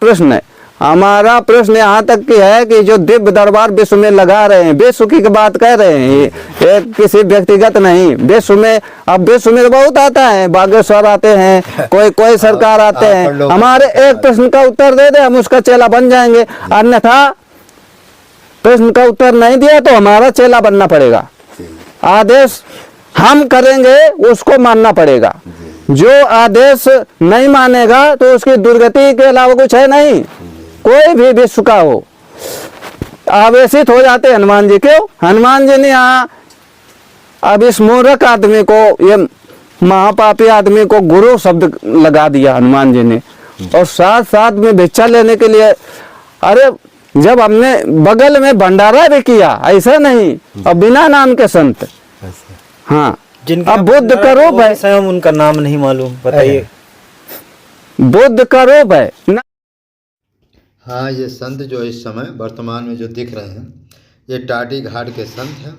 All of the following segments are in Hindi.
प्रश्न है। हमारा प्रश्न यहाँ तक की है कि जो दिव्य दरबार विश्व में लगा रहे हैं, विश्व की बात कह रहे हैं, ये किसी व्यक्तिगत नहीं, विश्व में। अब विश्व में तो बहुत आता है, बागेश्वर आते हैं, कोई सरकार आते हैं। हमारे एक प्रश्न का उत्तर दे दे, हम उसका चेला बन जाएंगे, अन्यथा प्रश्न का उत्तर नहीं दिया तो हमारा चेला बनना पड़ेगा। आदेश हम करेंगे, उसको मानना पड़ेगा। जो आदेश नहीं मानेगा तो उसकी दुर्गति के अलावा कुछ है नहीं। कोई भी विश्व का हो, आवेशित हो जाते हनुमान जी। क्यों? हनुमान जी ने यहाँ अब इस मूर्ख आदमी को, ये महापापी आदमी को गुरु शब्द लगा दिया हनुमान जी ने, और साथ साथ में भिक्षा लेने के लिए। अरे जब हमने बगल में भंडारा भी किया, ऐसा नहीं, और बिना नाम के संत। हाँ, अब बुद्ध का रूप है, स्वयं उनका नाम नहीं मालूम, बताइए। बुद्ध का रूप है ना। हाँ, ये संत जो इस समय वर्तमान में जो दिख रहे हैं, ये टाटी घाट के संत हैं।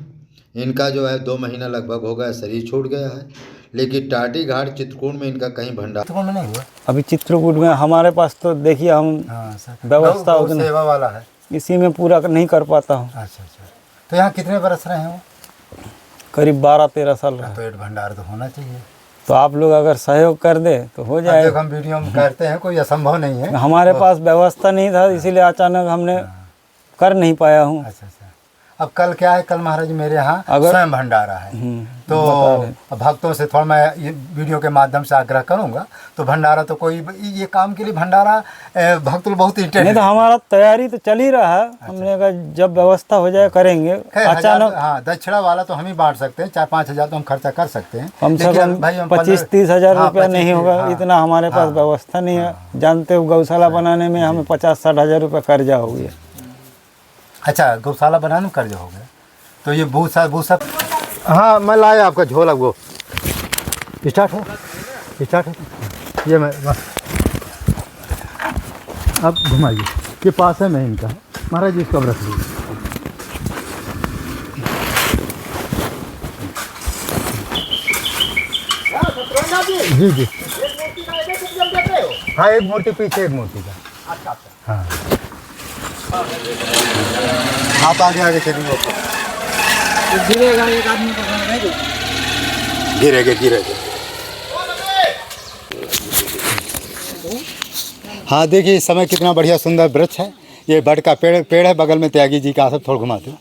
इनका जो है 2 महीना लगभग हो गया, शरीर छूट गया है। लेकिन टाटी घाट चित्रकूट में इनका कहीं भंडार चित्रकूट में नहीं हुआ। अभी चित्रकूट में हमारे पास तो देखिए, हम व्यवस्था उतनी सेवा वाला है, इसी में पूरा नहीं कर पाता हूँ। अच्छा। तो यहाँ कितने बरस रहे हैं वो? करीब 12-13 साल रहा। पेट भंडार तो होना चाहिए। तो आप लोग अगर सहयोग कर दे तो हो जाए। देखो, हम वीडियो में करते हैं, कोई असंभव नहीं है। हमारे पास व्यवस्था नहीं था, इसीलिए अचानक हमने कर नहीं पाया हूँ। अच्छा। अब कल क्या है, कल महाराज मेरे यहाँ स्वयं भंडारा है, तो भक्तों से थोड़ा मैं ये वीडियो के माध्यम से आग्रह करूँगा। तो भंडारा तो कोई ये काम के लिए भंडारा भक्त लोग बहुत इंटरेस्ट। नहीं तो हमारा तैयारी तो चल ही रहा है। हमने कहा जब व्यवस्था हो जाए करेंगे। अचानक हाँ, दक्षिणा वाला तो हम ही बांट सकते हैं, 4-5 हज़ार तो हम खर्चा कर सकते हैं। कम से कम 25-30 हज़ार रुपया नहीं होगा, इतना हमारे पास व्यवस्था नहीं है। जानते हो, गौशाला बनाने में हमें 50-60 हज़ार रुपया कर्जा हो गया। अच्छा, गौशाला बनाने में कर्ज हो गया, तो ये भूसा। हाँ, मैं लाया आपका झोला। वो स्टार्ट हो। ये मैं अब घुमाइए, ये पास है, मैं इनका है महाराज जी, इसको अब रख लीजिए। जी। हाँ, एक मूर्ति पीछे, एक मूर्ति का। हाँ, आप आगे चलिए। गिरेगा एक आदमी गिरेगा। हाँ, देखिए इस समय कितना बढ़िया सुंदर वृक्ष है। ये बड़ का पेड़ है, बगल में त्यागी जी का आश्रम, थोड़ा घुमाते हैं,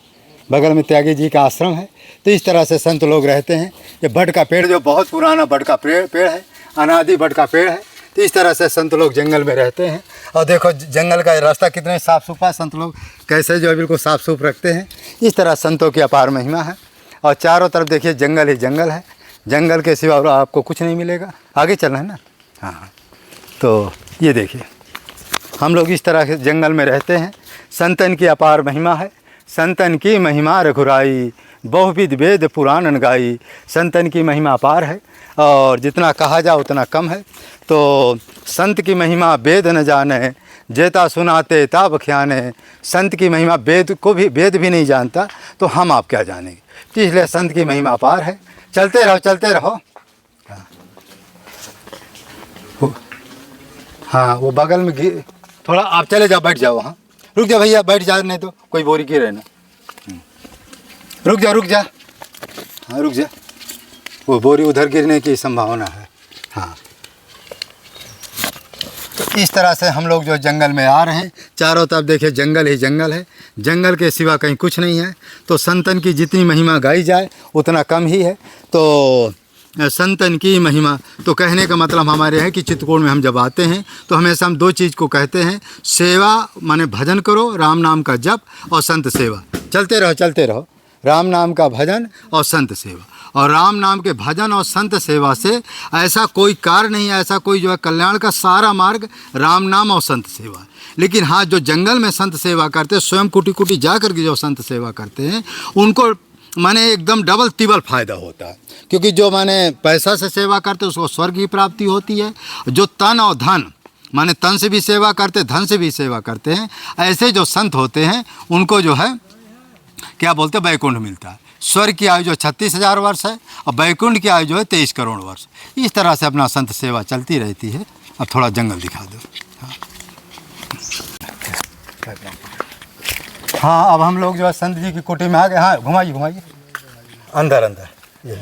बगल में त्यागी जी का आश्रम है। तो इस तरह से संत लोग रहते हैं। ये बड़ का पेड़ जो बहुत पुराना बड़ का पेड़ है, अनादि बड़ का पेड़ है। तो इस तरह से संत लोग जंगल में रहते हैं। और देखो जंगल का रास्ता कितने साफ़ सुथरा, संत लोग कैसे जो है बिल्कुल साफ़ सुफ रखते हैं। इस तरह संतों की अपार महिमा है। और चारों तरफ देखिए जंगल ही जंगल है, जंगल के सिवा और आपको कुछ नहीं मिलेगा। आगे चलना है ना। हाँ, तो ये देखिए हम लोग इस तरह से जंगल में रहते हैं। संतन की अपार महिमा है। संतन की महिमा रघुराई, बहुविध वेद पुराण गाई। संतन की महिमा अपार है, और जितना कहा जाए उतना कम है। तो संत की महिमा वेद न जाने, जेता सुनाते ता बख्याने। संत की महिमा वेद भी नहीं जानता, तो हम आप क्या जानेंगे। तो इसलिए संत की महिमा अपार है। चलते रहो। हाँ, वो बगल में थोड़ा आप चले जाओ, बैठ जाओ। हाँ, रुक जा भैया, बैठ जा, नहीं तो कोई बोरी गिरे ना। रुक जा। हाँ, रुक जा, वो बोरी उधर गिरने की संभावना है। हाँ, तो इस तरह से हम लोग जो जंगल में आ रहे हैं, चारों तरफ देखिए जंगल ही जंगल है, जंगल के सिवा कहीं कुछ नहीं है। तो संतन की जितनी महिमा गाई जाए उतना कम ही है। तो संतन की महिमा, तो कहने का मतलब हमारे है कि चित्रकूट में हम जब आते हैं तो हमेशा हम 2 चीज़ को कहते हैं, सेवा माने भजन करो, राम नाम का जप, और संत सेवा। चलते रहो। राम नाम का भजन और संत सेवा। और राम नाम के भजन और संत सेवा से ऐसा कोई कार्य नहीं है, ऐसा कोई जो है कल्याण का सारा मार्ग राम नाम और संत सेवा। लेकिन हाँ, जो जंगल में संत सेवा करते हैं, स्वयं कुटी जा करके जो संत सेवा करते हैं, उनको माने एकदम डबल तिबल फ़ायदा होता है। क्योंकि जो माने पैसा से सेवा करते हैं उसको स्वर्ग की प्राप्ति होती है। जो तन और धन, माने तन से भी सेवा करते, धन से भी सेवा करते हैं, ऐसे जो संत होते हैं उनको जो है क्या बोलते हैं, वैकुंठ मिलता है। स्वर्ग की आयु जो 36,000 वर्ष है, और वैकुंठ की आयु जो है 23 करोड़ वर्ष। इस तरह से अपना संत सेवा चलती रहती है। अब थोड़ा जंगल दिखा दो। हाँ, अब हम लोग जो है संत जी की कुटी में आ गए। हाँ, घुमाइए घुमाइए अंदर अंदर। ये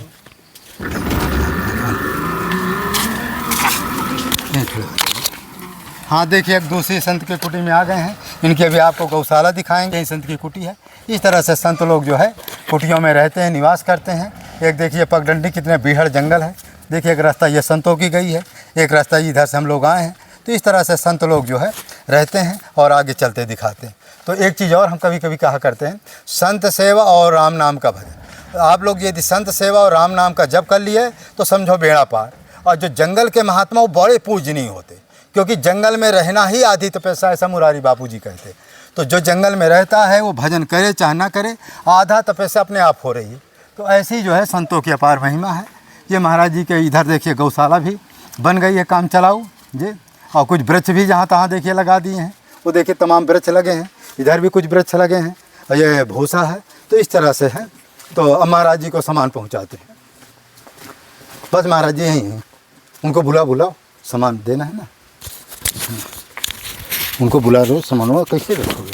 हाँ, देखिए एक दूसरी संत की कुटी में आ गए हैं। इनकी अभी आपको गौशाला दिखाएंगे। ये संत की कुटी है। इस तरह से संत लोग जो है कुटियों में रहते हैं, निवास करते हैं। एक देखिए पगडंडी कितने बीहड़ जंगल है। देखिए एक रास्ता ये संतों की गई है, एक रास्ता इधर से हम लोग आए हैं। तो इस तरह से संत लोग जो है रहते हैं और आगे चलते दिखाते हैं। तो एक चीज़ और हम कभी कभी कहा करते हैं, संत सेवा और राम नाम का भजन। आप लोग यदि संत सेवा और राम नाम का जप कर लिए तो समझो बेड़ा पार। और जो जंगल के महात्मा वो बड़े पूजनीय होते, क्योंकि जंगल में रहना ही आधी तपस्या, ऐसा मुरारी बापू जी कहते। तो जो जंगल में रहता है वो भजन करे चाहे ना करे, आधा तपस्या अपने आप हो रही है। तो ऐसी जो है संतों की अपार महिमा है। ये महाराज जी के इधर देखिए गौशाला भी बन गई है, काम चलाऊ जी। और कुछ वृक्ष भी जहाँ तहाँ देखिए लगा दिए हैं। वो देखिए तमाम वृक्ष लगे हैं, इधर भी कुछ वृक्ष लगे हैं और ये भूसा है। तो इस तरह से है। तो अब महाराज जी को सामान पहुँचाते हैं। बस महाराज जी यहीं हैं, उनको बुलाओ, सामान देना है ना। उनको बुला लो, सामान कैसे रखोगे?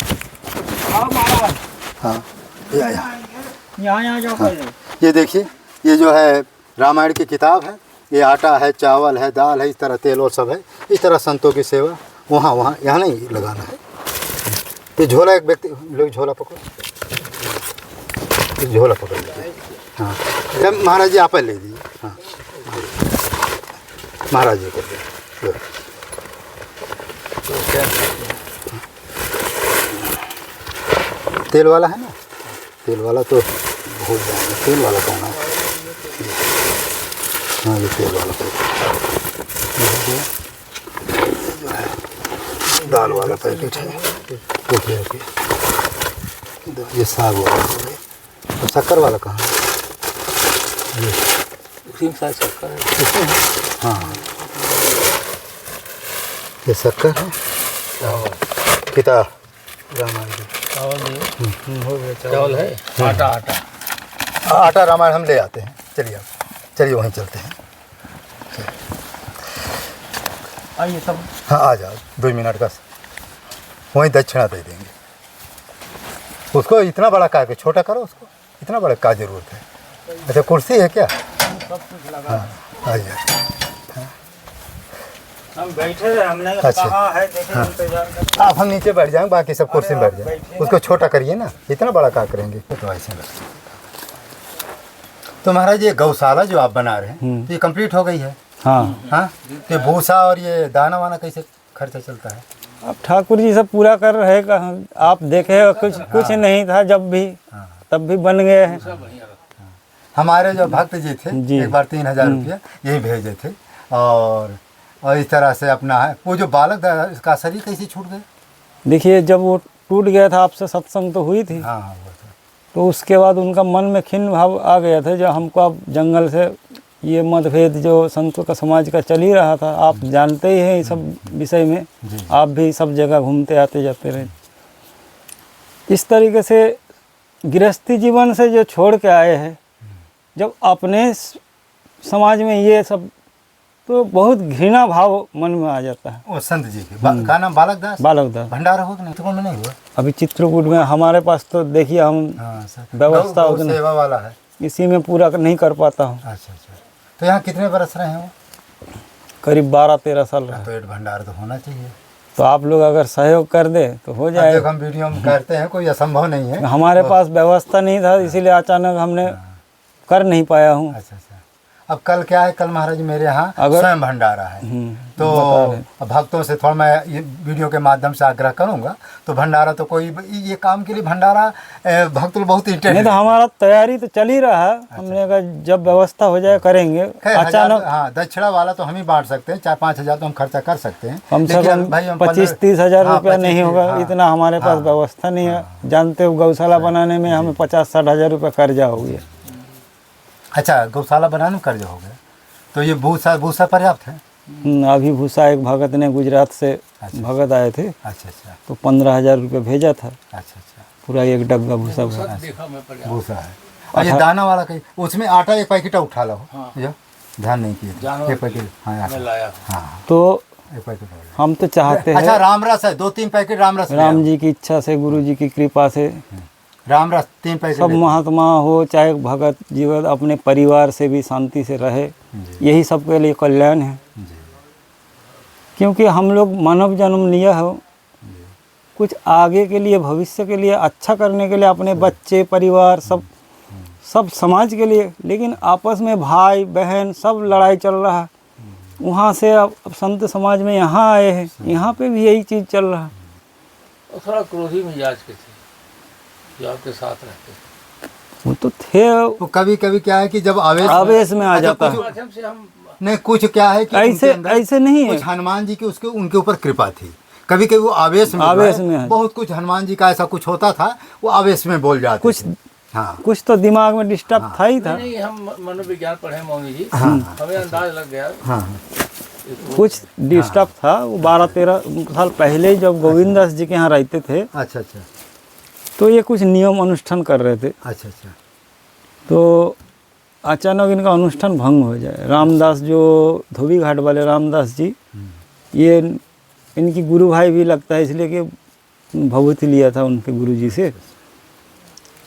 हाँ, यहाँ जाओ। हाँ। ये देखिए, ये जो है रामायण की किताब है। ये आटा है, चावल है, दाल है, इस तरह तेल और सब है। इस तरह संतों की सेवा वहाँ यहाँ नहीं लगाना है। ये झोला, एक व्यक्ति लोग झोला पकड़ो, झोला पकड़ लीजिए। हाँ, जब महाराज जी आप ले दीजिए। हाँ, महाराज जी को दे। तेल वाला है ना, तेल वाला तो भूल जाएंगे। तेल वाला कौन है? हाँ, ये तेल वाला पैकेट, दाल वाला पैकेट है। देखिए ये साग वाला हो गया। और शक्कर वाला कहाँ है? उसी साथ शक्कर है। हाँ, ये शक्कर है। किताब रामायण चावल है, आटा रामायण हम ले आते हैं। चलिए वहीं चलते हैं। आइए सब। हाँ, आ जाओ, 2 मिनट का वहीं दक्षिणा दे देंगे। उसको इतना बड़ा का छोटा करो, उसको इतना बड़ा का जरूरत है? अच्छा, कुर्सी है क्या? सब कुछ लगा। हाँ, आइए। हम बैठे रहे, हमने अच्छा। कहा है देखें इंतजार करते। आप हम नीचे बैठ जाएंगे, बाकी सब कुर्सी में बैठ जाए। उसको छोटा करिए ना, इतना बड़ा का करेंगे तो ऐसे लगता। तो महाराज ये गौशाला जो आप बना रहे हैं तो ये कंप्लीट हो गई है? हाँ हाँ, तो भूसा और ये दाना वाना कैसे खर्चा चलता है? अब ठाकुर जी सब पूरा कर रहे। आप देखे कुछ नहीं था जब भी, तब भी बन गए हैं। हमारे जो भक्त जी थे जी। एक बार 3000 रुपया यही भेजे थे। और इस तरह से अपना है। वो जो बालक का शरीर कैसे छूट गया? देखिए, जब वो टूट गया था, आपसे सत्संग तो हुई थी। हाँ, वो तो। तो उसके बाद उनका मन में खिन्न भाव आ गया था। जो हमको अब जंगल से ये मतभेद जो संतों का समाज का चल ही रहा था, आप जानते ही हैं इस सब विषय में। आप भी सब जगह घूमते आते जाते रहे। इस तरीके से गृहस्थी जीवन से जो छोड़ के आए हैं, जब अपने समाज में ये सब, तो बहुत घृणा भाव मन में आ जाता है। वो संत जी के का नाम बालक दास? बालक दास। भंडारा हो कि नहीं? तो नहीं हुआ अभी चित्रकूट में हमारे पास तो देखिए, हम हाँ, सर। व्यवस्था गौ उतनी सेवा वाला है। इसी में पूरा नहीं कर पाता हूँ। अच्छा। तो यहाँ कितने बरस रहे हैं वो? करीब 12-13 साल रहा। पेट भंडार तो होना चाहिए। तो आप लोग अगर सहयोग कर दे तो हो जाए। देखो हम वीडियो में करते हैं, कोई असंभव नहीं है। हमारे पास व्यवस्था नहीं था, इसीलिए अचानक हमने कर नहीं पाया हूँ। अच्छा। अब कल क्या है, कल महाराज मेरे यहाँ स्वयं भंडारा है। तो भक्तों से थोड़ा मैं ये वीडियो के माध्यम से आग्रह करूँगा। तो भंडारा तो कोई ये काम के लिए भंडारा भक्त लोग बहुत इंटरेस्ट नहीं, तो हमारा तैयारी तो चल ही रहा है। हमने कहा जब व्यवस्था हो जाए करेंगे। अचानक हाँ, दक्षिणा वाला तो हम ही बांट सकते हैं। 4-5 हज़ार तो हम खर्चा कर सकते हैं। कम से कम 25-30 हज़ार रुपया नहीं होगा, इतना हमारे पास व्यवस्था नहीं है। जानते हो, गौशाला बनाने में हमें 50-60 हज़ार रुपया कर्जा हो गया। अच्छा, गौशाला बनाने में कर्जा हो गया। तो ये भूसा पर्याप्त है? अभी भूसा एक भगत ने गुजरात से भगत आए थे। अच्छा। तो 15,000 रुपये भेजा था। अच्छा। पूरा एक डब्बा भूसा भूसा है। और ये दाना वाला कहीं उसमें आटा एक पैकेट उठा लो। ध्यान नहीं किया एक पैकेट। हाँ, तो एक पैकेट और। हम तो चाहते अच्छा, हैं रामरस है, 2-3 पैकेट रामरस ले राम आओ। जी की इच्छा से, गुरु जी की कृपा से रामरस 3 पैकेट सब ले आओ। महात्मा हो चाहे भगत जीवन अपने परिवार से भी शांति से रहे, यही सबके लिए कल्याण है। जी क्योंकि हम लोग मानव जन्म लिया हो कुछ आगे के लिए, भविष्य के लिए, अच्छा करने के लिए, अपने बच्चे परिवार सब समाज के लिए, लेकिन आपस में भाई बहन सब लड़ाई चल रहा है। वहाँ से अब संत समाज में यहाँ आए हैं, यहाँ पे भी यही चीज़ चल रहा है। और थोड़ा क्रोधी मिजाज के थे जो आपके साथ रहते थे। वो तो थे, तो कभी कभी क्या है कि जब आवेश में आ अच्छा, जाता कुछ- है। माध्यम से हम नहीं, कुछ क्या है कि उनके ऐसे अंदर ऐसे नहीं है। कुछ हनुमान जी की उसके उनके ऊपर कृपा थी। कभी कभी वो आवेश में आवेश जो है, में है। बहुत कुछ हनुमान जी का ऐसा कुछ होता था, वो आवेश में बोल जाते कुछ थे। हाँ कुछ तो दिमाग में डिस्टर्ब था ही था। नहीं हम मनोविज्ञान पढ़े मौनी जी, हाँ। हमें अंदाज लग गया। हाँ कुछ डिस्टर्ब था। वो 12-13 साल पहले जब गोविंद दास जी के यहाँ रहते थे, अच्छा अच्छा तो ये कुछ नियम अनुष्ठान कर रहे थे। अच्छा अच्छा तो अचानक इनका अनुष्ठान भंग हो जाए। रामदास जो धोबी घाट वाले रामदास जी, ये इनकी गुरु भाई भी लगता है, इसलिए कि भभूति लिया था उनके गुरु जी से।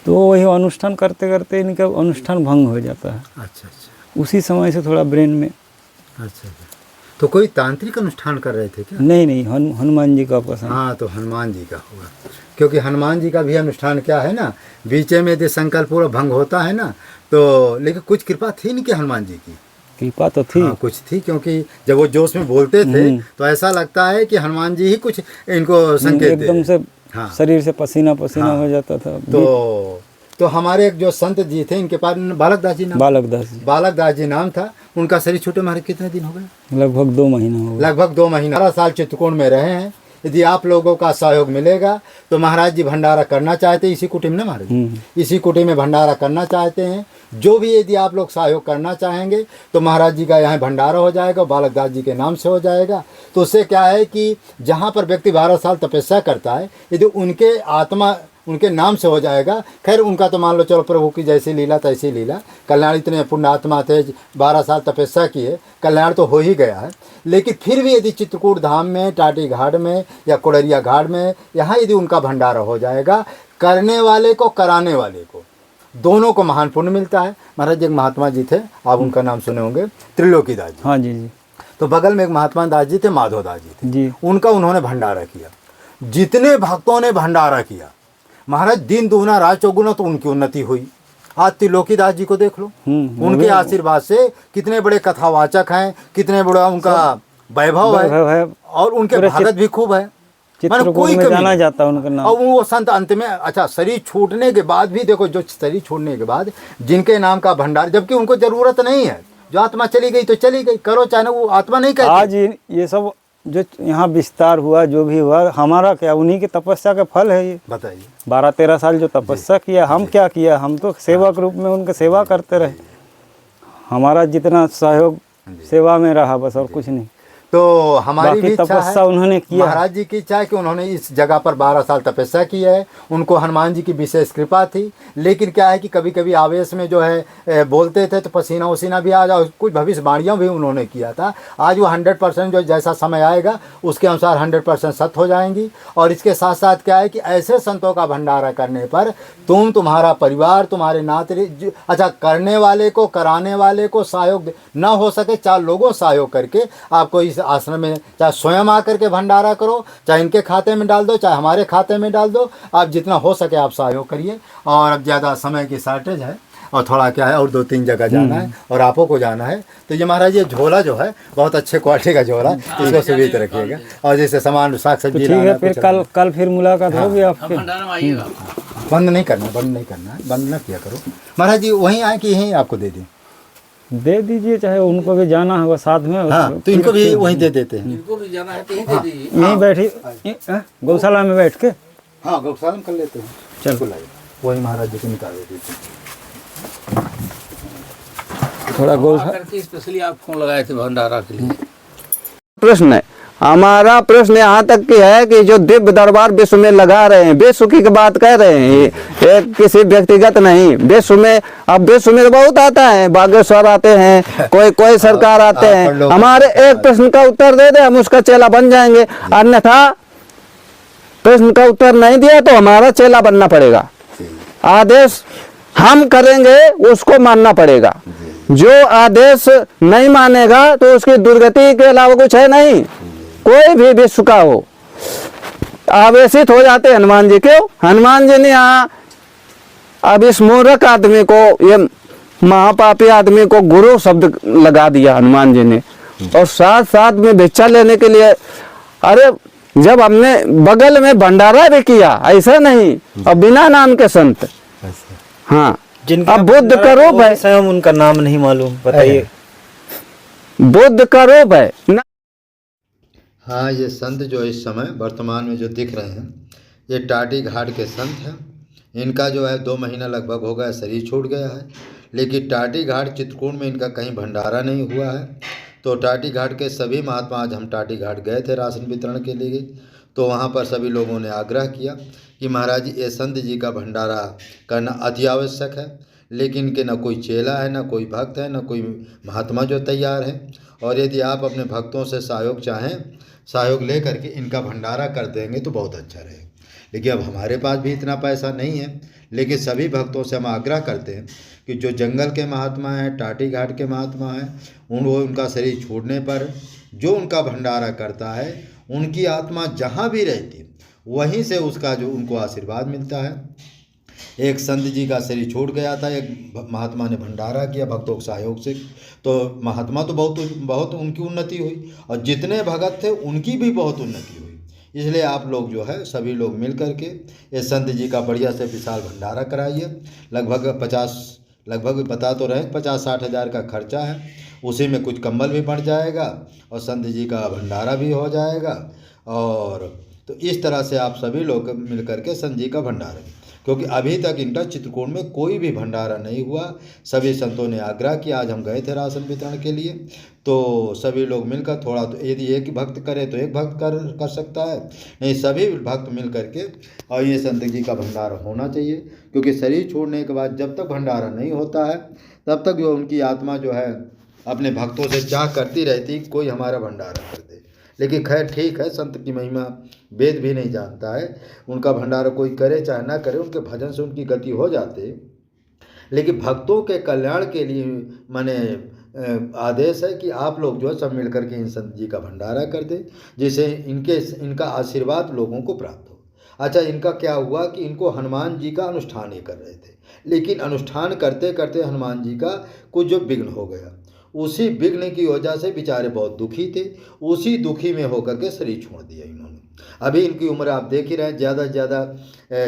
तो वही अनुष्ठान करते करते इनका अनुष्ठान भंग हो जाता है। अच्छा अच्छा उसी समय से थोड़ा ब्रेन में अच्छा अच्छा। तो कोई तांत्रिक अनुष्ठान कर रहे थे क्या? नहीं हनुमान जी का पसंद। हाँ, तो हनुमान जी का होगा, क्योंकि हनुमान जी का भी अनुष्ठान क्या है ना, बीचे में यदि संकल्प पूरा भंग होता है ना, तो लेकिन कुछ कृपा थी नहीं कि हनुमान जी की। कृपा तो थी। हाँ, कुछ थी, क्योंकि जब वो जोश में बोलते थे तो ऐसा लगता है कि हनुमान जी ही कुछ इनको संकेत दे एकदम रहे। से हाँ। शरीर से पसीना हाँ। हो जाता था। तो हमारे एक जो संत जी थे, इनके पास बालक दास जी नाम, बालक दास जी बालक दास जी नाम था उनका। शरीर छूटे हमारे कितने दिन हो गए? लगभग 2 महीना हो गया। लगभग 2 महीना। 12 साल चित्रकूट में रहे हैं। यदि आप लोगों का सहयोग मिलेगा तो महाराज जी भंडारा करना चाहते हैं, इसी कुटीम में महाराज इसी कुटीम में भंडारा करना चाहते हैं। जो भी यदि आप लोग सहयोग करना चाहेंगे तो महाराज जी का यहाँ भंडारा हो जाएगा, बालक दास जी के नाम से हो जाएगा। तो उससे क्या है कि जहाँ पर व्यक्ति 12 साल तपस्या करता है, यदि उनके आत्मा उनके नाम से हो जाएगा। खैर उनका तो मान लो चलो प्रभु की जैसी लीला तैसी लीला, कल्याण इतने पुण्य आत्मा थे, 12 साल तपस्या किए, कल्याण तो हो ही गया है। लेकिन फिर भी यदि चित्रकूट धाम में, टाटी घाट में या कोडरिया घाट में, यहाँ यदि उनका भंडारा हो जाएगा, करने वाले को कराने वाले को दोनों को महान पुण्य मिलता है। महाराज एक महात्मा जी थे, आप उनका नाम सुने होंगे, त्रिलोकी दास जी। हाँ जी। तो बगल में एक महात्मा दास जी थे, माधव दास जी थे जी। उनका उन्होंने भंडारा किया। जितने भक्तों ने भंडारा किया महाराज, दिन दुगना रात चौगुना, तो उनकी उन्नति हुई। आज त्रिलोकी दास जी को देख लो, उनके आशीर्वाद से कितने बड़े कथावाचक हैं, कितने बड़ा उनका वैभव है, और उनके भगत भी खूब है। चित्रकूट में जाना जाता है उनका नाम। और वो संत अंत में, अच्छा शरीर छूटने के बाद भी देखो, जो शरीर छोड़ने के बाद जिनके नाम का भंडार, जबकि उनको जरूरत नहीं है, जो आत्मा चली गई तो चली गई, करो चाहे ना, वो आत्मा नहीं कहती। आज ये सब जो यहाँ विस्तार हुआ, जो भी हुआ, हमारा क्या, उन्हीं की तपस्या का फल है ये। बताइए, 12-13 साल जो तपस्या किया, हम क्या किया, हम तो सेवक रूप में उनके सेवा करते रहे। हमारा जितना सहयोग सेवा में रहा, बस और कुछ नहीं। तो हमारी बाकी भी इच्छा तपस्या है, उन्होंने किया। महाराज जी की इच्छा है कि उन्होंने इस जगह पर 12 साल तपस्या की है। उनको हनुमान जी की विशेष कृपा थी। लेकिन क्या है कि कभी कभी आवेश में जो है बोलते थे तो पसीना वसीना भी आ जाओ। कुछ भविष्यवाणियाँ भी उन्होंने किया था। आज वो 100% जो जैसा समय आएगा उसके अनुसार 100% सत्य हो जाएंगी। और इसके साथ साथ क्या है कि ऐसे संतों का भंडारा करने पर तुम्हारा परिवार, तुम्हारे नाते, अच्छा करने वाले को, कराने वाले को सहयोग न हो सके, 4 लोगों सहयोग करके आपको इस आश्रम में, चाहे स्वयं आकर के भंडारा करो, चाहे इनके खाते में डाल दो, चाहे हमारे खाते में डाल दो, आप जितना हो सके आप सहयोग करिए। और अब ज़्यादा समय की शॉर्टेज है और थोड़ा क्या है, और 2-3 जगह जाना है और आपो को जाना है। तो ये महाराज ये झोला जो है बहुत अच्छे क्वालिटी का झोला, इसको सुविधा रखिएगा। और जैसे सामान साग तो सब्जी ठीक है, फिर कल फिर मुलाकात होगी आपके। भंडारा में आइएगा। बंद नहीं करना है, बंद न किया करो। महाराज जी वहीं आए कि यहीं आपको दे दें? दे दीजिए, चाहे उनको भी जाना होगा साथ में। हाँ, तो इनको भी वहीं दे देते हैं। इनको भी जाना है तो यहीं दे दीजिए। यहीं बैठी गौशाला में बैठ के। हाँ, गौशाला में कर लेते हैं। चल बुलाइए, वही महाराज जी को निकाल देते हैं। थोड़ा गौशाला करके स्पेशली आप फोन लगाए थे भंडारा के लिए। प्रश्न है, हमारा प्रश्न यहाँ तक की है कि जो दिव्य दरबार विश्व में लगा रहे हैं, बेसुखी की बात कह रहे हैं, ये किसी व्यक्तिगत नहीं, विश्व में अब विश्व में तो बहुत आता है, बागेश्वर आते हैं, कोई सरकार आते हैं। हमारे एक प्रश्न का उत्तर दे दे, हम उसका चेला बन जाएंगे, अन्यथा प्रश्न का उत्तर नहीं दिया तो हमारा चेला बनना पड़ेगा। आदेश हम करेंगे उसको मानना पड़ेगा, जो आदेश नहीं मानेगा तो उसकी दुर्गति के अलावा कुछ है नहीं। कोई भी विश्व का हो, आवेशित हो जाते हनुमान जी। क्यों? हनुमान जी ने यहाँ अब इस मूर्ख आदमी को, ये महापापी आदमी को गुरु शब्द लगा दिया हनुमान जी ने, और साथ साथ में भिक्षा लेने के लिए, अरे जब हमने बगल में भंडारा भी किया, ऐसा नहीं, और बिना नाम के संत। हाँ, जिनका अब बुद्ध का रूप है, स्वयं उनका नाम नहीं मालूम, बताइए। बुद्ध का रूप है ना। हाँ, ये संत जो इस समय वर्तमान में जो दिख रहे हैं, ये टाटी घाट के संत हैं। इनका जो है 2 महीना लगभग हो गया शरीर छूट गया है, लेकिन टाटी घाट चित्रकूट में इनका कहीं भंडारा नहीं हुआ है। तो टाटी घाट के सभी महात्मा, आज हम टाटी घाट गए थे राशन वितरण के लिए, तो वहाँ पर सभी लोगों ने आग्रह किया कि महाराज जी, ये संत जी का भंडारा करना अति आवश्यक है, लेकिन इनके न कोई चेला है, न कोई भक्त है, न कोई महात्मा जो तैयार है। और यदि आप अपने भक्तों से सहयोग चाहें, सहयोग ले करके इनका भंडारा कर देंगे तो बहुत अच्छा रहेगा। लेकिन अब हमारे पास भी इतना पैसा नहीं है, लेकिन सभी भक्तों से हम आग्रह करते हैं कि जो जंगल के महात्मा हैं, टाटी घाट के महात्मा हैं, उनका शरीर छोड़ने पर जो उनका भंडारा करता है, उनकी आत्मा जहाँ भी रहती है वहीं से उसका जो उनको आशीर्वाद मिलता है। एक संत जी का शरीर छूट गया था, एक महात्मा ने भंडारा किया भक्तों के सहयोग से, तो महात्मा तो बहुत उनकी उन्नति हुई, और जितने भगत थे उनकी भी बहुत उन्नति हुई। इसलिए आप लोग जो है सभी लोग मिल करके इस संत जी का बढ़िया से विशाल भंडारा कराइए। लगभग बता तो रहे 50-60 हज़ार का खर्चा है, उसी में कुछ कंबल भी बढ़ जाएगा और संत जी का भंडारा भी हो जाएगा। और तो इस तरह से आप सभी लोग मिल करके संत जी का भंडारा, क्योंकि अभी तक इनका चित्रकूट में कोई भी भंडारा नहीं हुआ। सभी संतों ने आग्रह किया, आज हम गए थे राशन वितरण के लिए, तो सभी लोग मिलकर थोड़ा, तो यदि एक भक्त करे तो एक भक्त कर सकता है, नहीं सभी भक्त मिल करके, और ये संत जी का भंडारा होना चाहिए। क्योंकि शरीर छोड़ने के बाद जब तक भंडारा नहीं होता है, तब तक जो उनकी आत्मा जो है अपने भक्तों से चाह करती रहती कोई हमारा भंडारा कर दे। लेकिन खैर ठीक है, संत की महिमा वेद भी नहीं जानता है, उनका भंडारा कोई करे चाहे ना करे, उनके भजन से उनकी गति हो जाती है। लेकिन भक्तों के कल्याण के लिए माने आदेश है कि आप लोग जो है सब मिलकर के इन संत जी का भंडारा कर दें, जिससे इनका आशीर्वाद लोगों को प्राप्त हो। अच्छा, इनका क्या हुआ कि इनको हनुमान जी का अनुष्ठान ये कर रहे थे, लेकिन अनुष्ठान करते करते हनुमान जी का कुछ जो विघ्न हो गया, उसी विघ्न की वजह से बेचारे बहुत दुखी थे, उसी दुखी में होकर के शरीर छोड़ दिया इन्होंने। अभी इनकी उम्र आप देख ही रहे हैं, ज़्यादा से ज़्यादा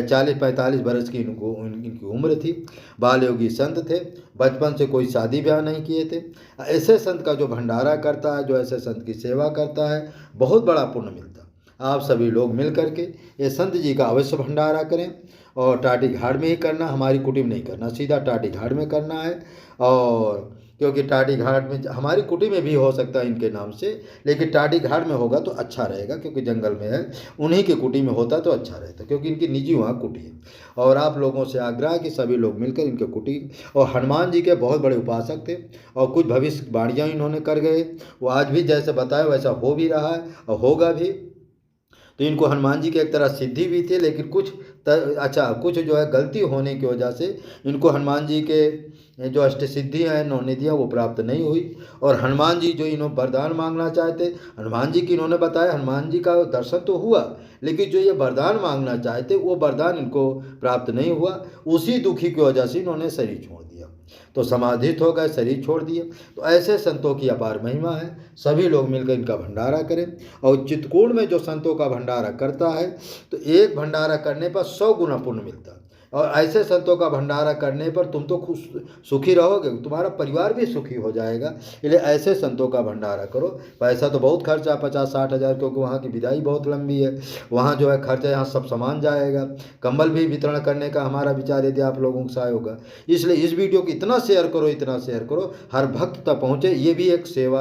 40-45 बरस की इनकी उम्र थी। बाल योगी संत थे, बचपन से कोई शादी ब्याह नहीं किए थे। ऐसे संत का जो भंडारा करता है, जो ऐसे संत की सेवा करता है, बहुत बड़ा पुण्य मिलता है। आप सभी लोग मिल करके ये संत जी का अवश्य भंडारा करें, और टाटी घाट में ही करना, हमारी कुटी में नहीं करना, सीधा टाटी घाट में करना है। और क्योंकि टाटी घाट में हमारी कुटी में भी हो सकता है इनके नाम से, लेकिन टाटी घाट में होगा तो अच्छा रहेगा, क्योंकि जंगल में है, उन्हीं की कुटी में होता तो अच्छा रहता, क्योंकि इनकी निजी वहाँ कुटी है। और आप लोगों से आग्रह कि सभी लोग मिलकर इनके कुटी, और हनुमान जी के बहुत बड़े उपासक थे, और कुछ भविष्यवाणियाँ इन्होंने कर गए, वो आज भी जैसे बताया वैसा हो भी रहा है और होगा भी। तो इनको हनुमान जी की एक तरह सिद्धि भी थी, लेकिन कुछ जो है गलती होने की वजह से इनको हनुमान जी के जो अष्ट सिद्धियाँ हैं, 9 निधियाँ, वो प्राप्त नहीं हुई। और हनुमान जी जो इन्होंने वरदान मांगना चाहते, हनुमान जी की इन्होंने बताया, हनुमान जी का दर्शन तो हुआ, लेकिन जो ये वरदान मांगना चाहते वो वरदान इनको प्राप्त नहीं हुआ। उसी दुखी की वजह से इन्होंने शरीर छोड़ दिया, तो समाधित हो गए, शरीर छोड़ दिए। तो ऐसे संतों की अपार महिमा है, सभी लोग मिलकर इनका भंडारा करें। और चित्रकूट में जो संतों का भंडारा करता है, तो एक भंडारा करने पर 100 गुना पुण्य मिलता है। और ऐसे संतों का भंडारा करने पर तुम तो खुश सुखी रहोगे, तुम्हारा परिवार भी सुखी हो जाएगा। इसलिए ऐसे संतों का भंडारा करो। पैसा तो बहुत खर्चा, 50-60 हज़ार, क्योंकि वहाँ की विदाई बहुत लंबी है, वहाँ जो है खर्चा, यहाँ सब सामान जाएगा। कंबल भी वितरण करने का हमारा विचार यदि आप लोगों का सहयोग होगा। इसलिए इस वीडियो को इतना शेयर करो, हर भक्त तक पहुँचे, ये भी एक सेवा।